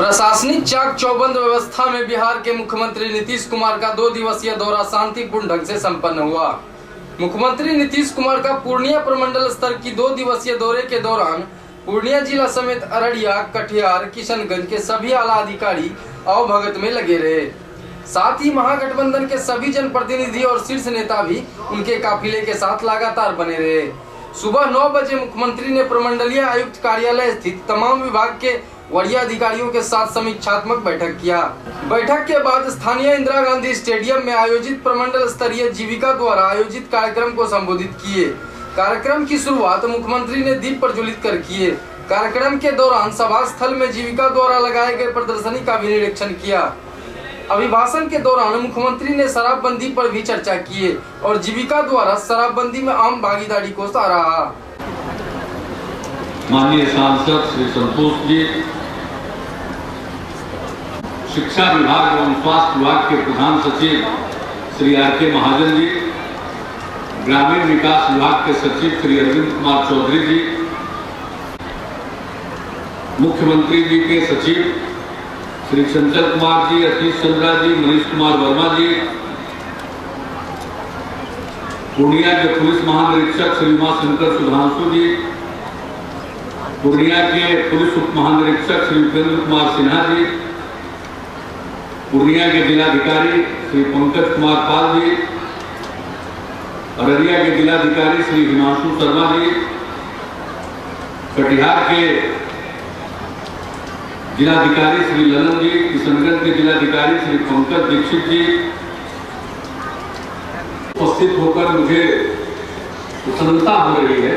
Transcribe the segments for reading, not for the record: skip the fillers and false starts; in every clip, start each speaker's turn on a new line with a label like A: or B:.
A: प्रशासनिक चाक चौबंद व्यवस्था में बिहार के मुख्यमंत्री नीतीश कुमार का 2 दिवसीय दौरा शांतिपूर्ण ढंग से संपन्न हुआ। मुख्यमंत्री नीतीश कुमार का पूर्णिया प्रमंडल स्तर की 2 दिवसीय दौरे के दौरान पूर्णिया जिला समेत अररिया, कटिहार, किशनगंज के सभी आला अधिकारी अवभगत में लगे रहे। साथ ही महागठबंधन के सभी जनप्रतिनिधि और शीर्ष नेता भी उनके काफिले के साथ लगातार बने रहे। सुबह 9 बजे मुख्यमंत्री ने प्रमंडलीय आयुक्त कार्यालय स्थित तमाम विभाग के वरीय अधिकारियों के साथ समीक्षात्मक बैठक किया। बैठक के बाद स्थानीय इंदिरा गांधी स्टेडियम में आयोजित प्रमंडल स्तरीय जीविका द्वारा आयोजित कार्यक्रम को संबोधित किए। कार्यक्रम की शुरुआत मुख्यमंत्री ने दीप प्रज्वलित कर किए। कार्यक्रम के दौरान सभा स्थल में जीविका द्वारा लगाए गए प्रदर्शनी का भी निरीक्षण किया। अभिभाषण के दौरान मुख्यमंत्री ने शराबबंदी पर भी चर्चा की और जीविका द्वारा शराबबंदी में आम भागीदारी को सराहा।
B: माननीय सांसद श्री संतोष जी, शिक्षा विभाग एवं स्वास्थ्य विभाग के प्रधान सचिव श्री आर.के. महाजन जी, ग्रामीण विकास विभाग के सचिव श्री अरविंद कुमार चौधरी जी, मुख्यमंत्री जी के सचिव श्री चंचल कुमार जी, अतीश चंद्रा जी, मनीष कुमार वर्मा जी, पूर्णिया के पुलिस महानिरीक्षक श्री उमाशंकर सुधांशु जी, पूर्णिया के पुलिस उप महानिरीक्षक श्री उपेंद्र कुमार सिन्हा जी, पूर्णिया के जिलाधिकारी श्री पंकज कुमार पाल जी, अररिया के जिलाधिकारी श्री हिमांशु शर्मा जी, कटिहार के जिलाधिकारी श्री ललन जी, किशनगंज के जिलाधिकारी श्री पंकज दीक्षित जी उपस्थित होकर मुझे प्रसन्नता हो रही है।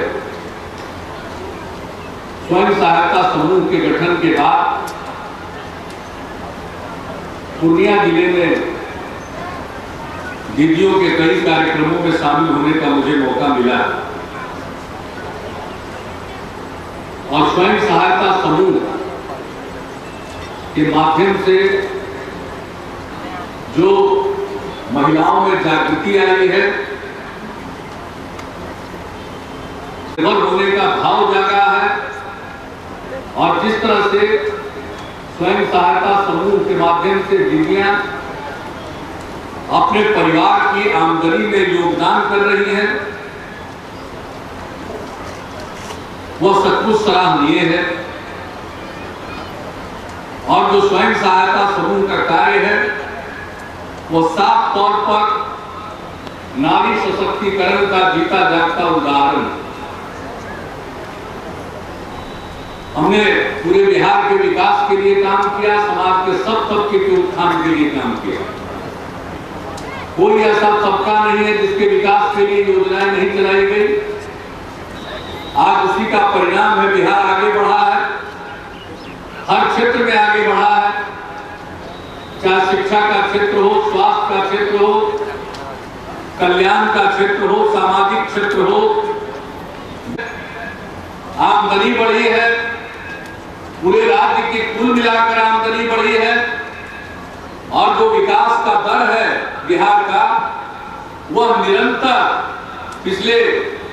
B: स्वयं सहायता समूह के गठन के बाद पूर्णिया जिले में दीदियों के कई कार्यक्रमों में शामिल होने का मुझे मौका मिला और स्वयं सहायता समूह के माध्यम से जो महिलाओं में जागृति आई है, निर्भर होने का भाव जागा है और जिस तरह से स्वयं सहायता समूह के माध्यम से दीदियां अपने परिवार की आमदनी में योगदान कर रही हैं, वह सचमुच सराहनीय है। और जो स्वयं सहायता समूह का कार्य है वो साफ तौर पर नारी सशक्तिकरण का जीता जागता उदाहरण है। हमने पूरे बिहार के विकास के लिए काम किया, समाज के सब तबके के उत्थान के लिए काम किया। कोई ऐसा तबका नहीं है जिसके विकास के लिए योजनाएं नहीं चलाई गई। आज उसी का परिणाम है, बिहार आगे बढ़ा है, हर क्षेत्र में आगे बढ़ा है, चाहे शिक्षा का क्षेत्र हो, स्वास्थ्य का क्षेत्र हो, कल्याण का क्षेत्र हो, सामाजिक क्षेत्र हो। आमदनी बढ़ी है, पूरे राज्य की कुल मिलाकर आमदनी बढ़ी है और जो विकास का दर है बिहार का, वह निरंतर पिछले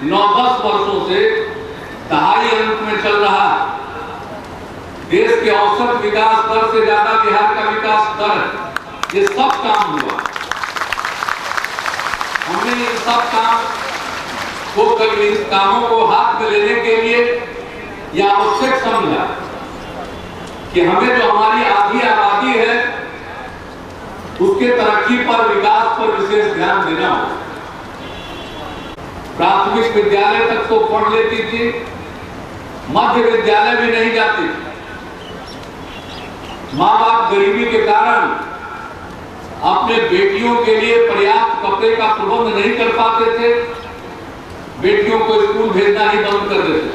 B: 9-10 वर्षों से दहाई अंक में चल रहा है। देश के औसत विकास दर से ज्यादा बिहार का विकास दर है। ये सब काम हुआ, हमने इन सब कामों को हाथ में लेने के लिए यह आवश्यक समझा कि हमें जो हमारी आधी आबादी है उसके तरक्की पर, विकास पर विशेष ध्यान देना हो। प्राथमिक विद्यालय तक तो पढ़ लेती थी, मध्य विद्यालय भी नहीं जाती। माँ बाप गरीबी के कारण अपने बेटियों के लिए पर्याप्त कपड़े का प्रबंध नहीं कर पाते थे, बेटियों को स्कूल भेजना ही बंद कर देते।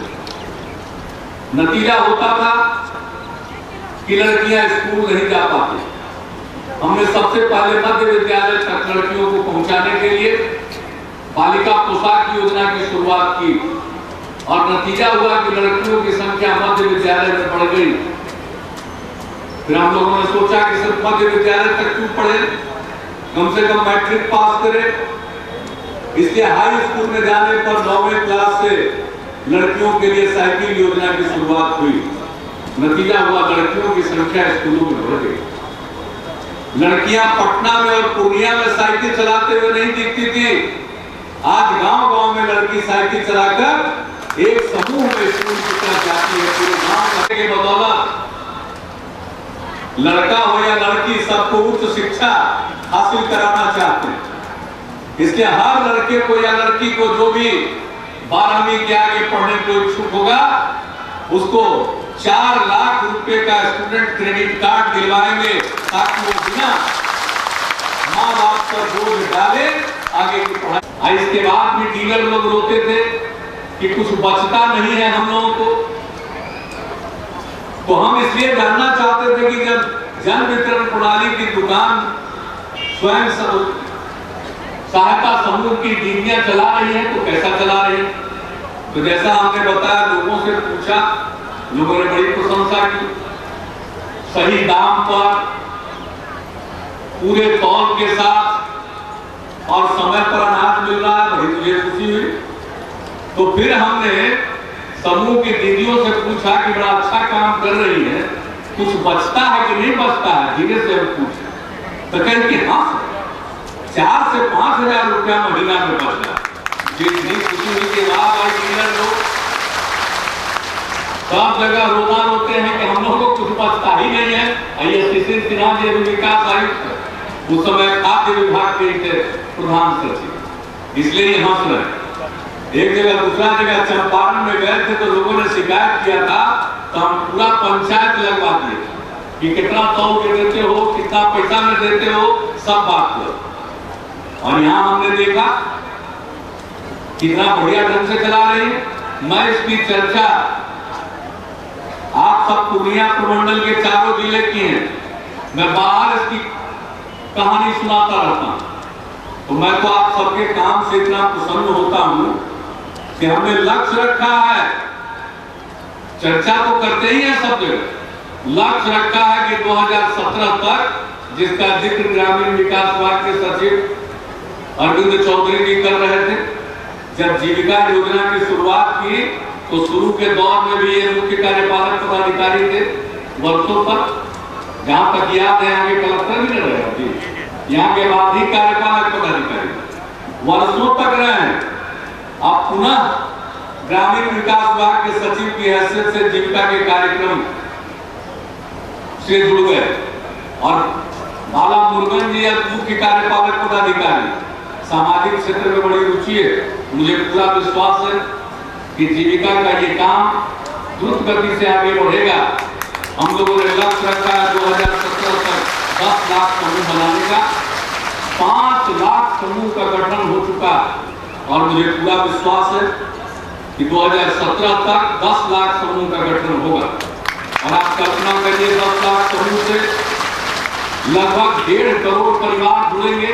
B: नतीजा होता था कि लड़कियां स्कूल नहीं जा पाती। हमने सबसे पहले मध्य विद्यालय तक लड़कियों को पहुंचाने के लिए बालिका पोशाक योजना की शुरुआत की और नतीजा हुआ कि लड़कियों की संख्या मध्य विद्यालय में बढ़ गई। फिर हम लोगों ने सोचा कि सिर्फ मध्य विद्यालय तक क्यों पढ़े, कम से कम मैट्रिक पास करें। इसलिए हाई स्कूल में जाने पर 9वीं क्लास से लड़कियों के लिए साइकिल योजना की शुरुआत हुई। नतीजा हुआ लड़कियों की संख्या स्कूलों में बढ़ गई। लड़कियां पटना में और पूर्णिया में साइकिल चलाते हुए नहीं दिखती थी। आज गांव-गांव में लड़की साइकिल चलाकर एक समूह में स्कूल की तरफ जाती है। पूरे गांव के बदौलत लड़का हो या लड़की सबको उच्च शिक्षा हासिल कराना चाहते हैं। इसलिए हर लड़के को या लड़की को जो भी 12वीं के आगे पढ़ने को इच्छुक होगा उसको 4 लाख रुपए का स्टूडेंट क्रेडिट कार्ड दिलवाएंगे ताकि वो बिना माँ बाप पर बोझ डाले आगे की पढ़ाई। इसके बाद भी डीलर लोग रोते थे कि कुछ बचता नहीं है हम लोगों को। तो हम इसलिए जानना चाहते थे कि जब जन वितरण प्रणाली की दुकान स्वयं सहायता समूह की दीदियां चला रही है तो कैसा चला रही है। तो जैसा हमने बताया, लोगों से पूछा, लोगों ने बड़ी प्रशंसा की। सही दाम पर, पूरे तौल के साथ और समय पर अनाज मिल रहा है, बड़ी मुझे खुशी हुई। तो फिर हमने समूह की दीदियों से पूछा कि बड़ा अच्छा काम कर रही है, कुछ बचता है कि नहीं बचता है। धीरे से हम पूछे तो कहें कि हाँ 4 से 5 हजार रुपया महीना में बच रहा। जितनी खुशी हुई कि वाह भाई डीलर लोग सब जगह रोना रोते हैं कि हम लोगों को कुछ बचता ही नहीं है। ये शिशिर सिन्हा जी विकास आयुक्त उस समय खाद्य विभाग के प्रधान सचिव, इसलिए ये हंस रहे। एक जगह दूसरा जगह चंपारण में गए थे तो लोगों ने शिकायत किया था तो हम पूरा पंचायत लगवा दिए कि कितना तौल के देते हो, कितना पैसा में देते हो, सब बात करो। और यहाँ हमने देखा कितना बढ़िया ढंग से चला रही है। मैं इसकी चर्चा आप सब पूर्णिया प्रमंडल के चारों जिले की हैं, मैं बाहर इसकी कहानी सुनाता रहता हूं। तो मैं तो आप सबके काम से इतना प्रसन्न होता हूं कि हमने लक्ष्य रखा है, चर्चा तो करते ही है सब जगह, लक्ष्य रखा है कि 2017 तक, जिसका जिक्र ग्रामीण विकास विभाग के सचिव अरविंद चौधरी जी कर रहे थे, जब जीविका योजना की शुरुआत की तो शुरू के दौर में भी ये मुख्य कार्यपालक पदाधिकारी थे वर्षों तक। जहां तक याद है यहाँ के कलेक्टर भी नहीं रहे थे, यहाँ के बाद ही कार्यपालक पदाधिकारी वर्षों तक रहे हैं। आप पुनः ग्रामीण विकास विभाग के सचिव की हैसियत से जीविका के कार्यक्रम से जुड़ गए और बाला मुरुगन जी मुख्य कार्यपालक पदाधिकारी, सामाजिक क्षेत्र में बड़ी रुचि है। मुझे पूरा विश्वास है कि जीविका का ये काम द्रुत गति से आगे बढ़ेगा। हम लोगों ने लक्ष्य रखा है 2017 तक 10 लाख समूह बनाने का। 5 लाख समूह का गठन हो चुका और मुझे पूरा विश्वास है कि 2017 तक 10 लाख समूह का गठन होगा। और आप कल्पना करिए 10 लाख समूह से लगभग 1.5 करोड़ परिवार जुड़ेंगे।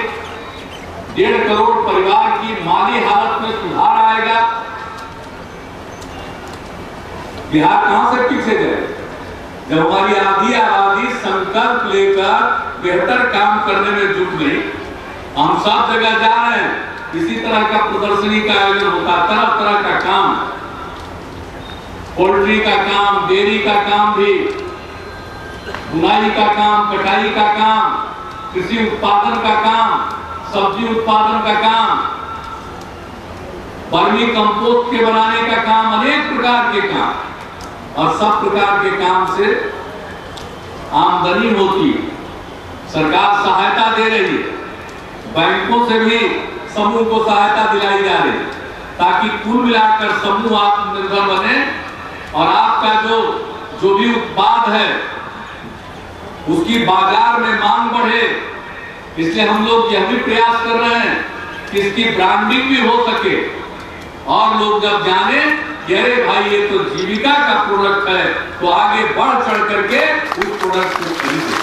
B: 1.5 करोड़ परिवार की माली हालत में सुधार आएगा। बिहार कहां से पीछे जाए जब हमारी आधी आबादी संकल्प लेकर बेहतर काम करने में जुट गई। हम सब जगह जा रहे हैं, इसी तरह का प्रदर्शनी का आयोजन होता, तरह तरह का काम, पोल्ट्री का काम, डेयरी का काम भी, बुनाई का काम, कटाई का काम, कृषि उत्पादन का काम, सब्जी उत्पादन का काम, वर्मी कंपोस्ट के बनाने का काम, अनेक प्रकार के काम। और सब प्रकार के काम से आमदनी होती, सरकार सहायता दे रही है, बैंकों से भी समूह को सहायता दिलाई जा रही है ताकि कुल मिलाकर समूह आत्मनिर्भर बने और आपका जो भी उत्पाद है उसकी बाजार में मांग बढ़े। इसलिए हम लोग यह भी प्रयास कर रहे हैं कि इसकी ब्रांडिंग भी हो सके और लोग जब जाने कि अरे भाई ये तो जीविका का प्रोडक्ट है तो आगे बढ़ चढ़ करके उस प्रोडक्ट को खरीदे।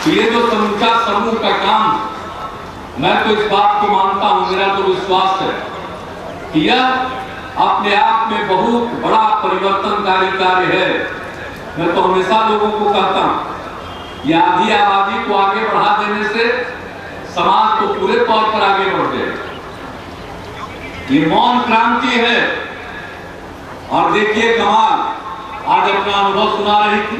B: तो ये जो समूचा समूह का काम, मैं तो इस बात को मानता हूं, मेरा तो विश्वास है कि यह अपने आप में बहुत बड़ा परिवर्तनकारी कार्य है। मैं तो हमेशा लोगों को कहता हूं यह आधी आबादी को आगे बढ़ा देने से समाज को पूरे तौर पर आगे बढ़ जाए। ये मौन क्रांति है और देखिए कमाल, आज अपना अनुभव सुना रही थी,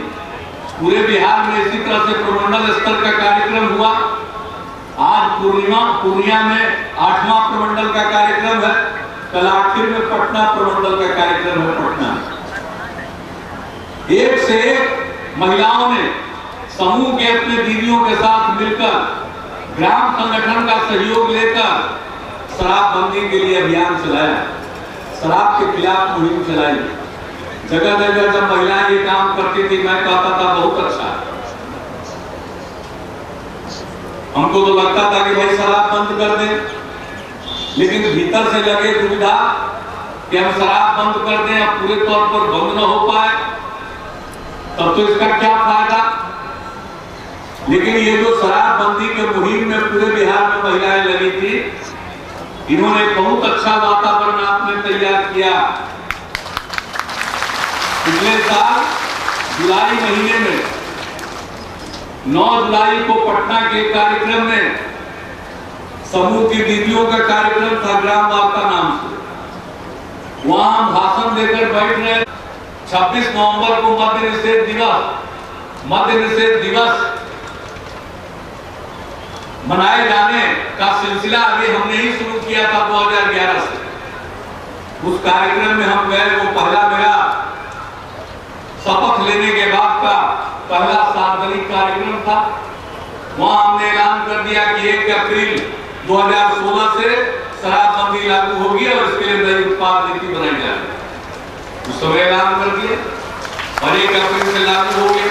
B: पूरे बिहार में इसी तरह से प्रमंडल स्तर का कार्यक्रम हुआ। आज पूर्णिया में 8वां प्रमंडल का कार्यक्रम है, कल आखिर में पटना प्रमंडल का कार्यक्रम है। पटना एक से एक महिलाओं ने समूह के अपने दीदियों के साथ मिलकर ग्राम संगठन का सहयोग लेकर शराबबंदी के लिए अभियान चलाया, शराब के खिलाफ मुहिम चलाई। जगह जगह जब महिलाएं ये काम करती थी, मैं कहता था बहुत अच्छा। हमको तो लगता था कि भाई शराब बंद कर दें, लेकिन भीतर से लगे दुविधा कि हम शराब बंद कर दें, अब पूरे तौर पर बंद न हो पाए, तब तो इसका क्या फायदा। लेकिन ये जो शराबबंदी के मुहिम में पूरे बिहार में महिलाएं लगी थी, इन्होंने बहुत अच्छा वातावरण आपने तैयार किया। पिछले साल जुलाई महीने में 9 जुलाई को पटना के कार्यक्रम में समूह की दीदियों का कार्यक्रम था, ग्राम वार्ता नाम से। वहां हम भाषण देकर बैठ रहे। 26 नवंबर को मद्य निषेध दिवस मनाए जाने का सिलसिला अभी हमने ही शुरू किया था 2011 से। उस कार्यक्रम में हम गए, वो पहला मेरा शपथ लेने के बाद का पहला सार्वजनिक कार्यक्रम था। वहां हमने ऐलान कर दिया कि 1 अप्रैल 2016 से शराबबंदी लागू होगी और इसके लिए नई उत्पाद नीति बनाई जाएगी। उस समय ऐलान कर दिया और 1 अप्रैल से लागू हो गया।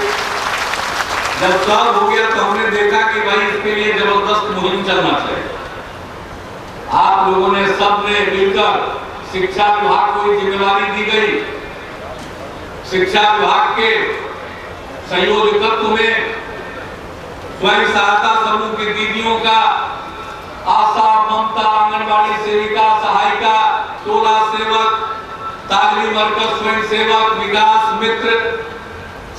B: जब साल हो गया तो हमने देखा कि भाई इसके लिए जबरदस्त मुहिम चलना चाहिए। आप लोगों ने सबने मिलकर शिक्षा विभाग को जिम्मेदारी दी गई। शिक्षा विभाग के संयोजकत्व में स्वयं सहायता समूह की दीदियों का, आशा, ममता, आंगनबाड़ी सेविका, सहायिका, टोला सेवक, तालीमी मरकज स्वयं सेवक, विकास मित्र,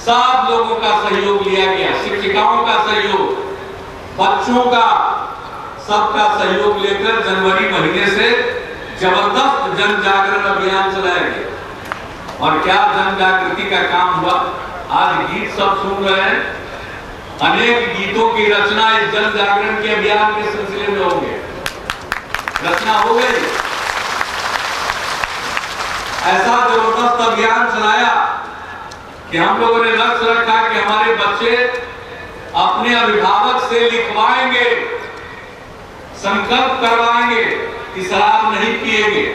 B: सब लोगों का सहयोग लिया गया। शिक्षिकाओं का सहयोग, बच्चों का, सबका सहयोग लेकर जनवरी महीने से जबरदस्त जन जागरण अभियान चलाया गया। और क्या जन जागृति का काम हुआ। आज गीत सब सुन रहे हैं, अनेक गीतों की रचना इस जन जागरण के अभियान के सिलसिले में हो गई, रचना हो गई। ऐसा जबरदस्त अभियान चलाया कि हम लोगों ने लक्ष्य रखा कि हमारे बच्चे अपने अभिभावक से लिखवाएंगे, संकल्प करवाएंगे कि शराब नहीं पिएंगे।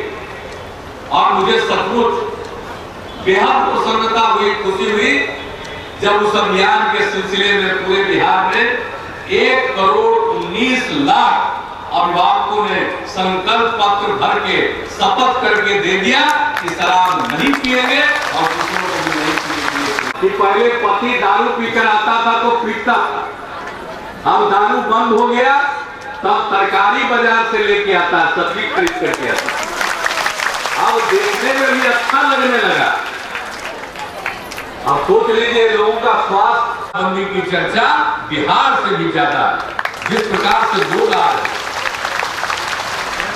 B: और मुझे सचमुच बेहद प्रसन्नता हुई, खुशी हुई जब उस अभियान के सिलसिले में पूरे बिहार में 1 करोड़ 19 लाख अभिभावकों ने संकल्प पत्र भर के शपथ करके दे दिया कि शराब नहीं पिएंगे और दूसरों को भी नहीं पिएंगे। कि पहले पति दारू पीकर आता था तो पीटता था, अब दारू बंद हो गया, तब तरकारी बाजार से लेके आता है, सब्जी खरीद करके आता है। अब देखने में भी अच्छा लगने लगा। अब सोच लीजिए लोगों का स्वास्थ्य बंदी की चर्चा बिहार से भी ज्यादा है। जिस प्रकार से लोग आ रहे,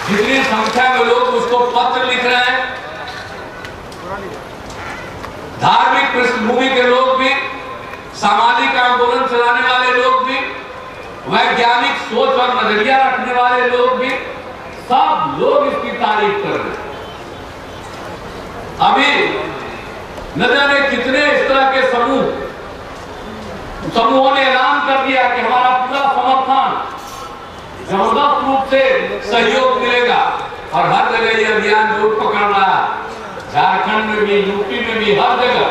B: जितनी संख्या में लोग उसको पत्र लिख रहे हैं, धार्मिक पृष्ठभूमि के लोग भी, सामाजिक आंदोलन चलाने वाले लोग भी, वैज्ञानिक सोच और नजरिया रखने वाले लोग भी, सब लोग इसकी तारीफ कर रहे हैं। अभी न जाने कितने इस तरह के समूहों ने ऐलान कर दिया कि हमारा पूरा समर्थन, जबरदस्त रूप से सहयोग मिलेगा। और हर जगह ये अभियान जोर पकड़ रहा है, झारखंड में भी, यूपी में भी, हर जगह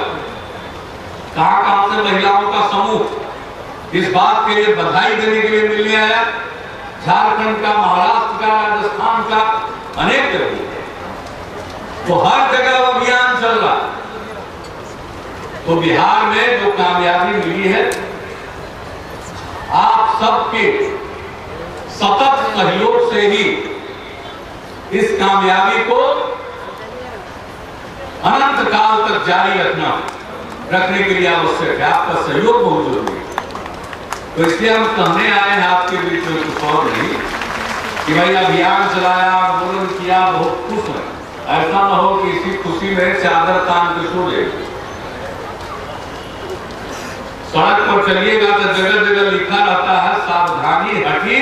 B: कहां से महिलाओं का समूह इस बात के लिए बधाई देने के लिए मिलने आया। झारखंड का, महाराष्ट्र का, राजस्थान का, अनेक जगह, तो हर जगह अभियान चल रहा। तो बिहार में जो कामयाबी मिली है, आप सबके सतत सहयोग से ही इस कामयाबी को अनंत काल तक जारी रखने के लिए आवश्यक है। आपका सहयोग बहुत जरूरी है। तो इसलिए हम कहने आए हैं आपके बीच में, कुछ और नहीं कि भाई अभियान चलाया, आंदोलन किया, बहुत खुश है। ऐसा न हो कि इसी खुशी में चादर तान के सो जाए। सड़क पर चलिएगा तो जगह जगह लिखा रहता है सावधानी हटी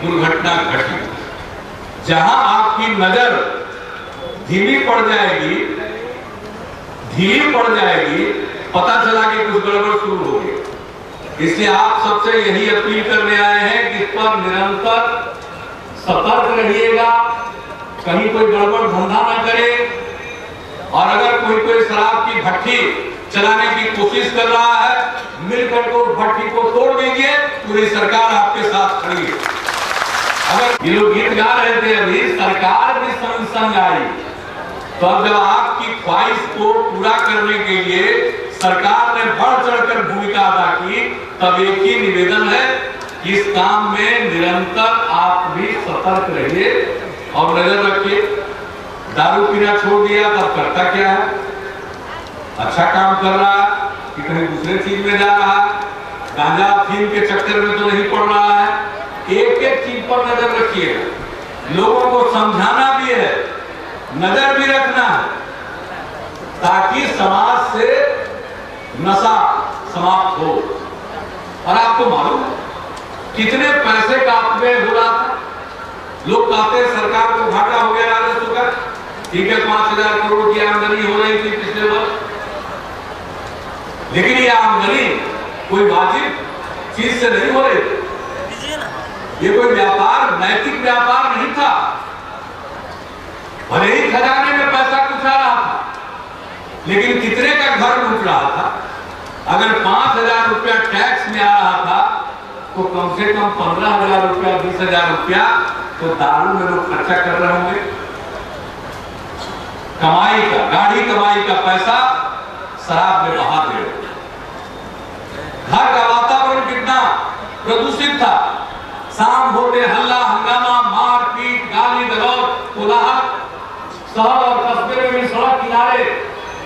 B: दुर्घटना घटी। जहां आपकी नजर ढीली पड़ जाएगी पता चला कि कुछ गड़बड़ शुरू हो गई। इसलिए आप सबसे यही अपील करने आए हैं कि इस पर निरंतर सतर्क रहिएगा, कहीं कोई गड़बड़ धंधा न करे। और अगर कोई शराब की भट्टी चलाने की कोशिश कर रहा है, मिलकर को भट्टी को तोड़ देंगे, पूरी सरकार आपके साथ खड़ी है। अगर ये लोग गीत गा रहे थे अभी, सरकार भी संग आई, तो अब जब आपकी ख्वाहिश को पूरा करने के लिए सरकार ने बढ़ चढ़कर भूमिका अदा की, तब एक ही निवेदन है कि इस काम में निरंतर आप भी सतर्क रहिए और नजर रखिए। दारू पीना छोड़ दिया तब करता क्या है, अच्छा काम कर रहा है कि कहीं दूसरे चीज में जा रहा है, गांजा अफीम के चक्कर में तो नहीं पड़ रहा है। एक एक चीज पर नजर रखिए, लोगों को समझाना भी है, नजर भी रखना है, ताकि समाज से नशा समाप्त हो। और आपको मालूम कितने पैसे का अपव्यय हो रहा था। लोग कहते हैं सरकार को घाटा हो गया राजस्व का, ठीक है 5,000 करोड़ की आमदनी हो रही थी पिछले वर्ष, लेकिन ये आमदनी कोई वाजिब चीज से नहीं हो रही। ये कोई व्यापार, नैतिक व्यापार नहीं था। भले ही खजाने में पैसा कुछ आ रहा था, लेकिन कितने का घर लूट रहा था। अगर 5,000 रुपया टैक्स में आ रहा था, तो कम से कम 15,000 रुपया 20,000 रुपया तो दारू में लोग खर्चा कर रहे होंगे। कमाई का, गाढ़ी कमाई का पैसा शराब में बहा दे। घर का वातावरण कितना प्रदूषित था। शाम होते हल्ला हंगामा, मार पीट, गाली गलौज, कोलाहल, शहर और कस्बे में भी सड़क किनारे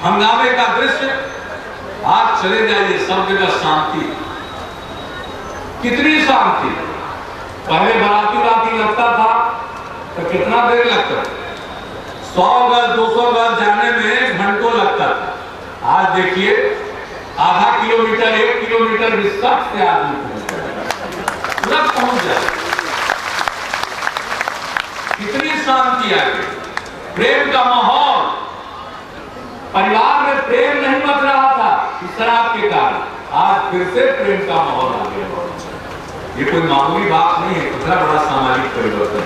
B: हंगामे का दृश्य। आज चले जाइए, सब जगह शांति, कितनी शांति। पहले बराती लगता था तो कितना देर लगता, 100 गज 200 गज जाने में घंटों लगता था। आज देखिए आधा किलोमीटर 1 किलोमीटर भी सख्त से आदमी पहुंच जाए। कितनी शांति आ गई, प्रेम का माहौल। परिवार में प्रेम नहीं बच रहा था इस शराब के कारण, आज फिर से प्रेम का माहौल आ गया। ये कोई मामूली बात नहीं है, कितना बड़ा सामाजिक परिवर्तन।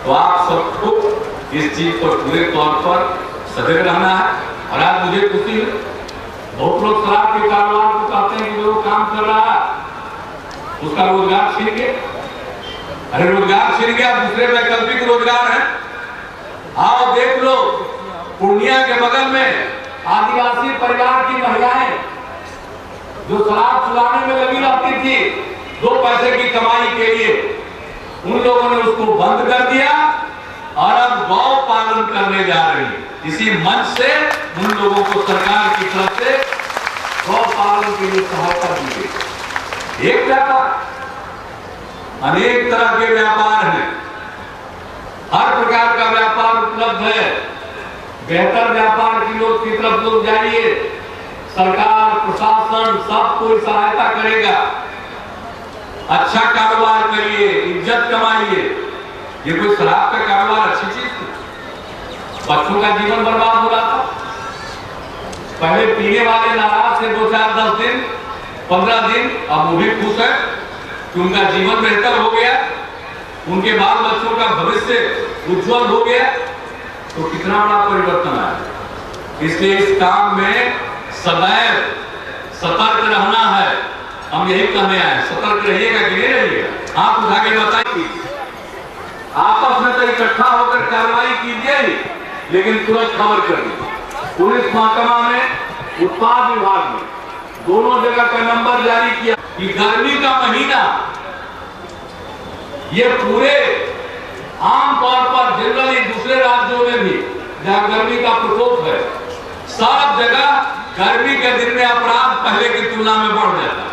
B: तो आप सबको इस चीज पर पूरे तौर पर सजग रहना है। और आज मुझे खुशी है, बहुत लोग शराब के कारोबार को कहते हैं कि जो काम कर रहा है उसका रोजगार छिन गया। अरे रोजगार छिन गया, दूसरे वैकल्पिक रोजगार है। आओ देख लो, पूर्णिया के बगल में आदिवासी परिवार की महिलाएं जो शराब चुराने में लगी रहती थी 2 पैसे की कमाई के लिए, उन लोगों ने उसको बंद कर दिया और अब गौ पालन करने जा रही है। इसी मंच से उन लोगों को सरकार की तरफ से गौ पालन के लिए सहायता दी गई। एक व्यापार, अनेक तरह के व्यापार हैं, हर प्रकार का व्यापार उपलब्ध है। बेहतर व्यापार की तरफ लोग जाइए, सरकार प्रशासन सब कोई सहायता करेगा। अच्छा कारोबार करिए, इज्जत कमाइए। ये कोई शराब का कारोबार अच्छी चीज थी? बच्चों का जीवन बर्बाद हो रहा था। पहले पीने वाले नाराज थे 2 4 10 दिन 15 दिन, अब वो भी खुश है कि उनका जीवन बेहतर हो गया, उनके बाल बच्चों का भविष्य उज्जवल हो गया। तो कितना बड़ा परिवर्तन आया। इसलिए इस काम में सदैव सतर्क रहना है। हम यही कहने आए, सतर्क रहिएगा कि नहीं रहिएगा। आप उठा के बताइए, आपस में तो इकट्ठा होकर कार्रवाई कीजिए ही, लेकिन तुरंत खबर करिए। पुलिस महकमा में, उत्पाद विभाग में दोनों जगह का नंबर जारी किया कि गर्मी का महीना, ये पूरे आमतौर पर जनरली दूसरे राज्यों में भी जहां गर्मी का प्रकोप है, सब जगह गर्मी के दिन में अपराध पहले की तुलना में बढ़ जाता।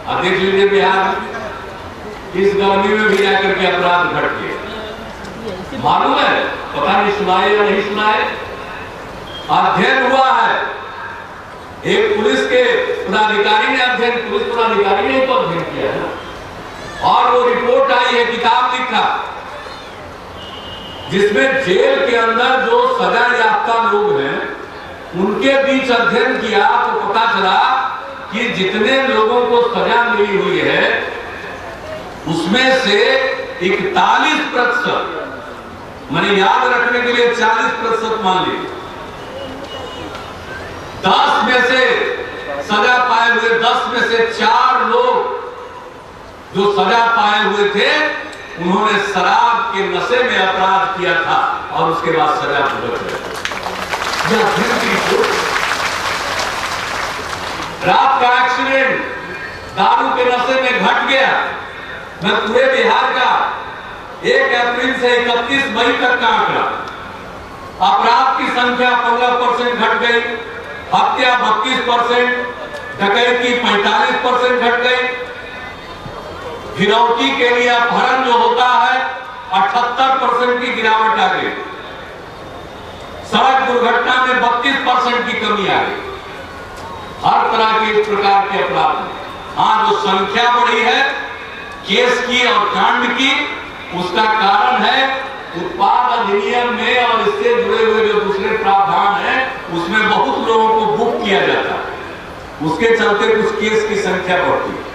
B: अब देख लीजिए बिहार इस गर्मी में भी जाकर के अपराध घट गए। मालूम है पता नहीं सुना है या नहीं सुना है, अध्ययन हुआ है। एक पुलिस के पदाधिकारी ने अध्ययन, पुलिस पदाधिकारी ने तो अध्ययन किया है और वो रिपोर्ट आई है, किताब लिखा, जिसमें जेल के अंदर जो सजा याफ्ता लोग हैं उनके बीच अध्ययन किया तो पता चला कि जितने लोगों को सजा मिली हुई है उसमें से 41%, मैंने याद रखने के लिए 40% मान ली, 10 में से सजा पाए हुए 10 में से 4 लोग जो सजा पाए हुए थे उन्होंने शराब के नशे में अपराध किया था और उसके बाद सजा भुगत रहे। रात का एक्सीडेंट दारू के नशे में घट गया। मैं पूरे बिहार का 1 अप्रैल से 31 मई तक का आंकड़ा, अपराध की संख्या 15% घट गई, हत्या 32%, डकैती 45% घट गई, फिरौती के लिए अपहरण जो होता है 78% की गिरावट आ गई, सड़क दुर्घटना में 32% की कमी आ गई। हर तरह के इस प्रकार के अपराध में हाँ जो संख्या बढ़ी है केस की और कांड की, उसका कारण है उत्पाद अधिनियम में और इससे जुड़े हुए जो दूसरे प्रावधान हैं उसमें बहुत लोगों को बुक किया जाता है, उसके चलते कुछ केस की संख्या बढ़ती है।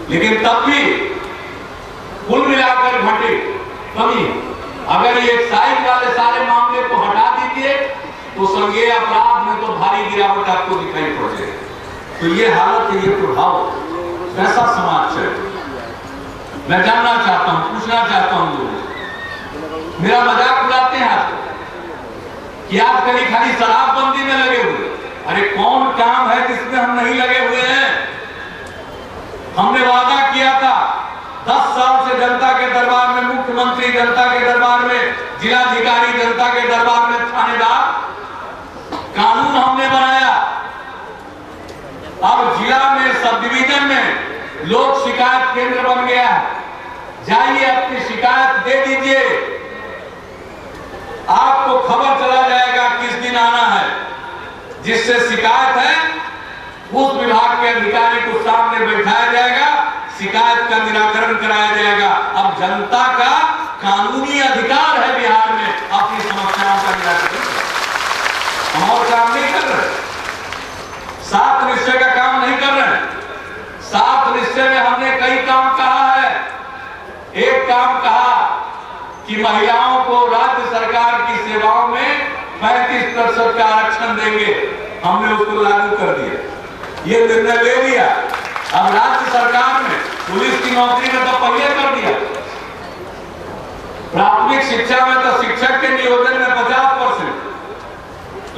B: लेकिन तब भी कुल मिलाकर घटे कमी, अगर ये एक्साइज वाले सारे मामले को हटा दीजिए तो संज्ञेय अपराध में तो भारी गिरावट आपको दिखाई पड़ेगी। तो ये हालत, ये प्रभाव कैसा समाज है, मैं जानना चाहता हूं, पूछना चाहता हूं लोगों से। मेरा मजाक उड़ाते हैं आप कि आप खाली शराबबंदी में लगे हुए, अरे कौन काम है जिसमें हम नहीं लगे हुए हैं? हमने वादा किया था 10 साल से जनता के दरबार में, मुख्यमंत्री जनता के दरबार में, जिलाधिकारी जनता के दरबार में, थानेदार, कानून हमने बनाया। अब जिला में, सब डिवीजन में लोक शिकायत केंद्र बन गया है, जाइए अपनी शिकायत दे दीजिए, आपको खबर चला जाएगा किस दिन आना है। जिससे शिकायत है उस विभाग के अधिकारी को सामने बैठाया जाएगा, शिकायत का निराकरण कराया जाएगा। अब जनता का कानूनी अधिकार है बिहार में अपनी समस्याओं का निराकरण। हम और काम नहीं कर रहे, 7 निश्चय का काम नहीं कर रहे। 7 निश्चय में हमने कई काम कहा है। एक काम कहा कि महिलाओं को राज्य सरकार की सेवाओं में 35% का आरक्षण देंगे, हमने उसको लागू कर दिया, ये निर्णय ले लिया। अब राज्य सरकार में पुलिस की नौकरी में तो पहले कर दिया, प्राथमिक शिक्षा में तो शिक्षक के नियोजन में 50%,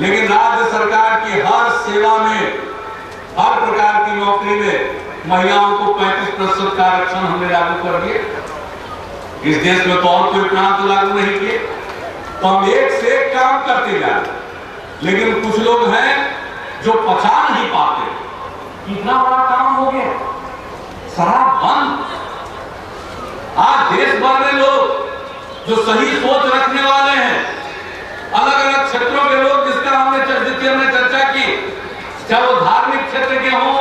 B: लेकिन राज्य सरकार की हर सेवा में, हर प्रकार की नौकरी में महिलाओं को 35% का आरक्षण हमने लागू कर दिया। इस देश में तो और कोई प्रांत लागू नहीं किए। तो हम एक से एक काम करते जा रहे, लेकिन कुछ लोग हैं जो पचा नहीं पाते। कितना बड़ा काम हो गया, शराब बंद। आज देश भर में लोग जो सही सोच रखने वाले हैं, अलग अलग क्षेत्रों के लोग, जिसका हमने चर्चा की, चाहे वो धार्मिक क्षेत्र के हों,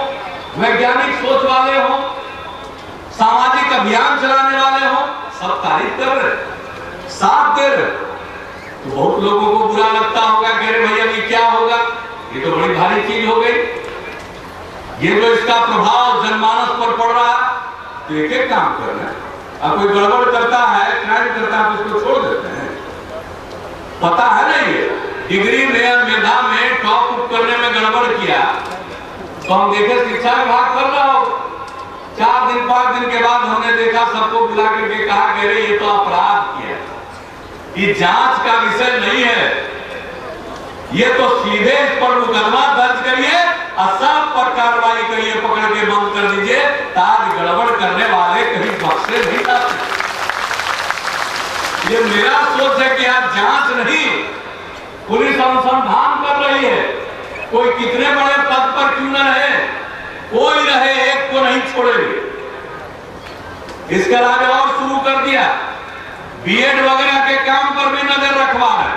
B: वैज्ञानिक सोच वाले हों, सामाजिक अभियान चलाने वाले हों, सब तारीफ कर रहे, साथ दे रहे। तो बहुत लोगों को बुरा लगता होगा कि अरे भैया ये क्या होगा, ये तो बड़ी भारी चीज हो गई, ये तो इसका प्रभाव जनमानस पर पड़ रहा है। तो एक एक काम कर रहे हैं। अब कोई गड़बड़ करता है, क्राइम करता है, तो उसको छोड़ देते हैं। पता है ना, ये डिग्री में, मेधा में टॉप करने में गड़बड़ किया तो हम देखे शिक्षा विभाग कर रहा हो। 4 दिन 5 दिन के बाद हमने देखा, सबको बुला करके कहा कि अरे ये तो अपराध किया, ये जांच का विषय नहीं है, ये तो सीधे इस पर मुकदमा दर्ज करिए और सब पर कार्रवाई करिए, पकड़ के बंद कर दीजिए, ताकि गड़बड़ करने वाले कहीं बख्शे नहीं जाते। ये मेरा सोच है कि आज जांच नहीं, पुलिस अनुसंधान कर रही है। कोई कितने बड़े पद पर क्यों न रहे, कोई रहे, एक को नहीं छोड़ेंगे। इसके अलावा और शुरू कर दिया, बीएड वगैरह के काम पर भी नजर रखवा है।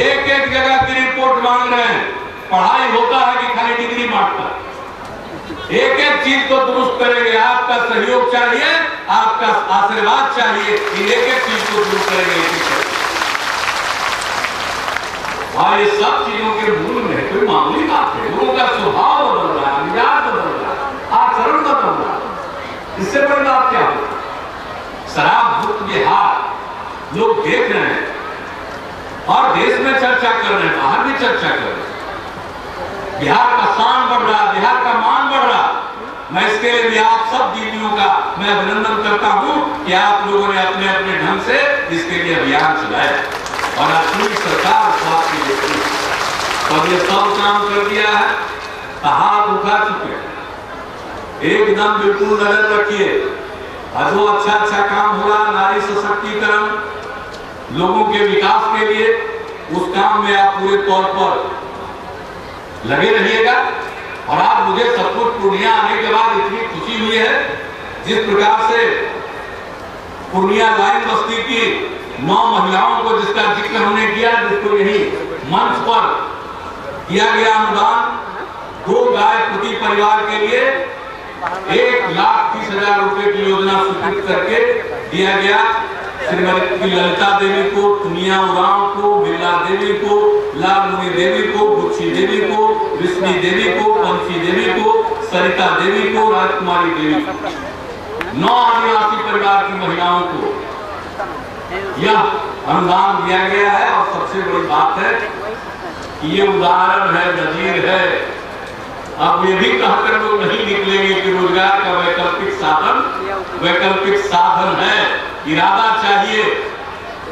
B: एक एक जगह की रिपोर्ट मांग रहे हैं। पढ़ाई होता है कि खाली डिग्री बांटता है। एक एक चीज को दुरुस्त करेंगे। आपका सहयोग चाहिए, आपका आशीर्वाद चाहिए, एक एक चीज को दुरुस्त करेंगे। और ये सब चीजों के मूल में कोई मामूली बात है। लोगों का स्वभाव बदल रहा है, मिजाज बदल रहा है, आचरण बदल रहा है। इससे बड़ी बात क्या हो? शराब मुक्त बिहार लोग देख रहे हैं और देश में चर्चा कर रहे हैं, बाहर भी चर्चा कर रहे हैं। बिहार का शान बढ़ रहा, बिहार का मान बढ़ रहा। मैं इसके लिए भी आप सब दीदियों का मैं अभिनंदन करता हूं कि आप लोगों ने अपने अपने ढंग से इसके लिए अभियान चलाया और आज पूरी सरकार साथ की देखी और ये सब काम कर दिया है। हाथ उठा चुके हैं। एकदम बिल्कुल नजर रखिए। जो अच्छा अच्छा काम हो रहा, नारी सशक्तिकरण, लोगों के विकास के लिए, उस काम में आप पूरे तौर पर लगे रहिएगा। और आज मुझे सचमुच पूर्णिया आने के बाद इतनी खुशी हुई है, जिस प्रकार से पूर्णिया लाइन बस्ती की 9 महिलाओं को जिसका जिक्र हमने किया, जिसको यही मंच पर किया गया अनुदान 2 गाय प्रति परिवार के लिए 1,30,000 रुपए की योजना स्वीकृत करके दिया गया। श्रीमती ललिता देवी को, दुनिया उरांव को, बिरला देवी को, लालमुनि देवी को, गुच्छी देवी को, विष्णु देवी को, पंची देवी को, सरिता देवी को, राजकुमारी देवी को, 9 आदिवासी परिवार की महिलाओं को यह अनुदान दिया गया है। और सबसे बड़ी बात है कि ये उदाहरण है, नजीर है। अब ये भी कहकर लोग नहीं निकलेंगे कि रोजगार का वैकल्पिक साधन है। इरादा चाहिए।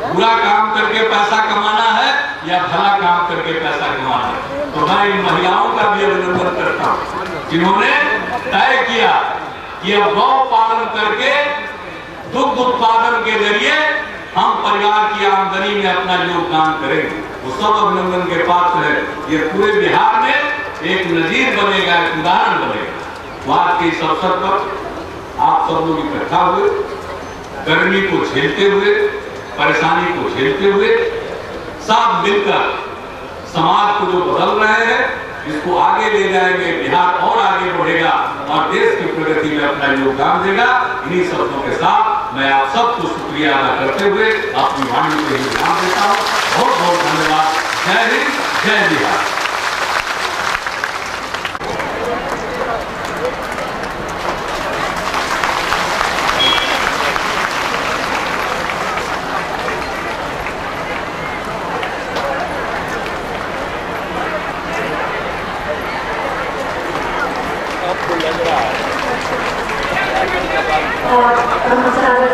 B: बुरा काम करके पैसा कमाना है या भला काम करके पैसा कमाना है। तो मैं इन महिलाओं का भी अभिनंदन करता हूँ जिन्होंने तय किया कि अब गौ पालन करके दुग्ध उत्पादन के जरिए हम परिवार की आमदनी में अपना योगदान करेंगे। वो सब अभिनंदन के पात्र है। ये पूरे बिहार में एक नजीर बनेगा, एक उदाहरण बनेगा। आज के इस अवसर पर आप सब लोग इकट्ठा हुए, गर्मी को झेलते हुए, परेशानी को झेलते हुए, सब मिलकर समाज को जो बदल रहे हैं इसको आगे ले जाएंगे। बिहार और आगे बढ़ेगा और देश की प्रगति में अपना योगदान देगा। इन्हीं शब्दों के साथ मैं आप सबको शुक्रिया अदा करते हुए अपनी वाणी को ही विराम देता हूँ। बहुत बहुत धन्यवाद। जय हिंद, जय बिहार।
C: और